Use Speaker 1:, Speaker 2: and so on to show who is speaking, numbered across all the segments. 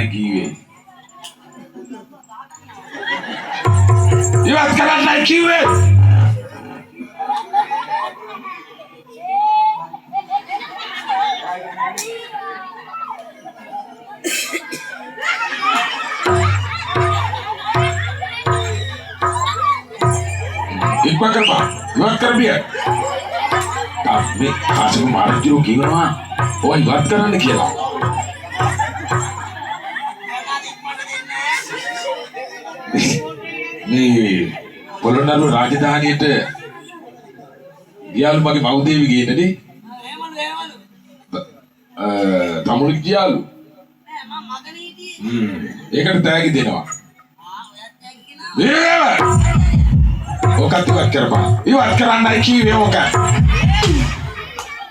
Speaker 1: කරන්නයි කිව්වේ. ඉවත් කරන්නයි කිව්වේ. ඉක්මන් කරපන්. ඉවත් කරපිය. මේ කාසිම මාරජිරෝ කියනවා ඔය ඉවත් කරන්න කියලා. මේ පොළොන්නරුව රාජධානියට ගියාලු මගේ මව්දේවි ගේනනේ. තමුණු ගියාලු. ඒකට තෑගි දෙනවා. ඔකත් ඉවත් කරපන්. ඉවත් කරන්නයි කිව්වේ ඔක.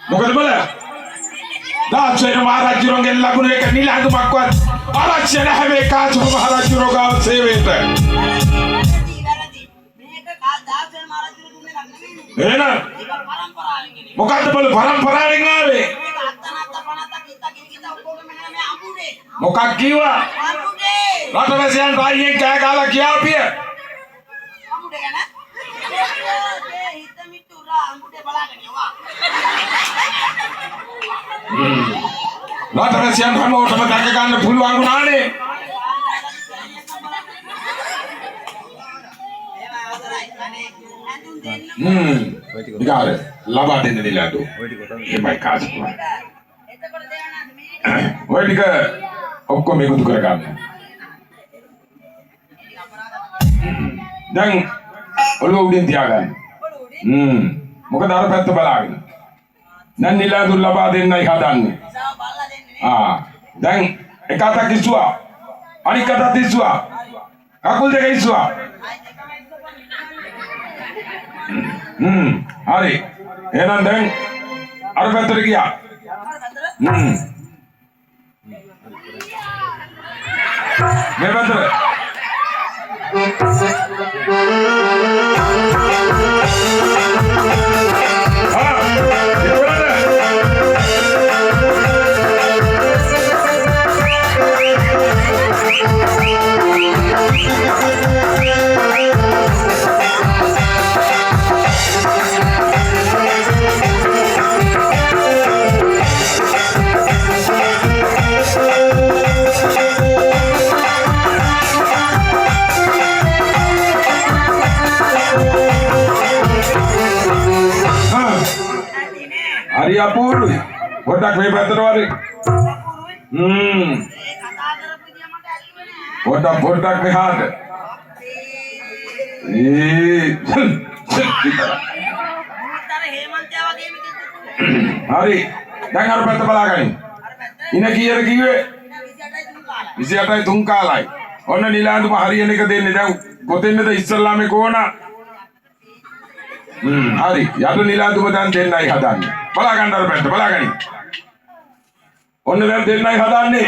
Speaker 1: මොකද බල? දාසේන මහරජුරුවන්ගෙන් ලැබුණ එක නිලංගුමක්වත් අවශ්‍ය නැහැ මේ කාචු මහරජුරුවෝ ගාව සේවයට. එහෙනම් මොකද්ද බල පරම්පරාවෙන් ආවේ? මොකක් කිව්වා? රටවැසියන් රාජ්‍යයෙන් කෑ ගහලා කියාපිය. රටවැසියන් හැමෝටම දැක ගන්න පුළුවන් වුණානේ. ඉකාර ලබා දෙන්න නිලාඩු. එමයි කාසි. ඔය ටික ඔක්කොම එකතු කරගන්න. දැන් ඔළුව උඩින් තියාගන්න. මොකද අර පැත්ත බලාගෙන. දැන් නිලාඩු ලබා දෙන්නයි හදන්නේ. දැන් එක අතක් ඉස්සුවා. අනික අතක් ඉස්සුවා. කකුල් දෙක ඉස්සුවා. හරි. එහෙනම් දැන් අර පැත්තට ගියා. මේ පැත්තට. හරි අපූර්වයි. පොඩ්ඩක් මේ පැත්තට වරේ. පොඩ්ඩක් මෙහාට. හරි. දැන් අර පැත්ත බලාගන්න. ඉන කීයද කිව්වේ? 28යි 3 කාලයි. ඔන්න නිලාඳුම හරියන එක දෙන්නේ. දැන් කොතෙන්ද ඉස්සල්ලාම කොන? හරි. යතු නිලාඳුම දැන් දෙන්නයි හදන්නේ. බලාගන්න අර පැත්ත බලාගන්න. ඔන්න දැන් දෙන්නයි හදන්නේ.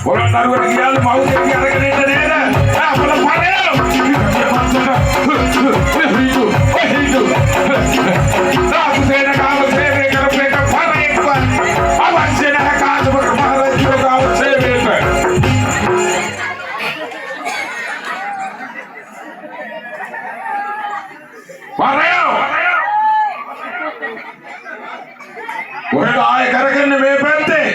Speaker 1: පොළොන්නරුවට ගියාලු මව්දේවි අරගෙන ඉන්න නේද? පොළොන් පාරේ. දාසේන කාව සේවය කරපු එක පාරේක්වත් අවශ්‍ය නැහැ කාචු මහරජුරුවෝ ගාව සේවයට. පාරේ. කොහෙද ආයෙ කරගන්නේ මේ පැත්තේ?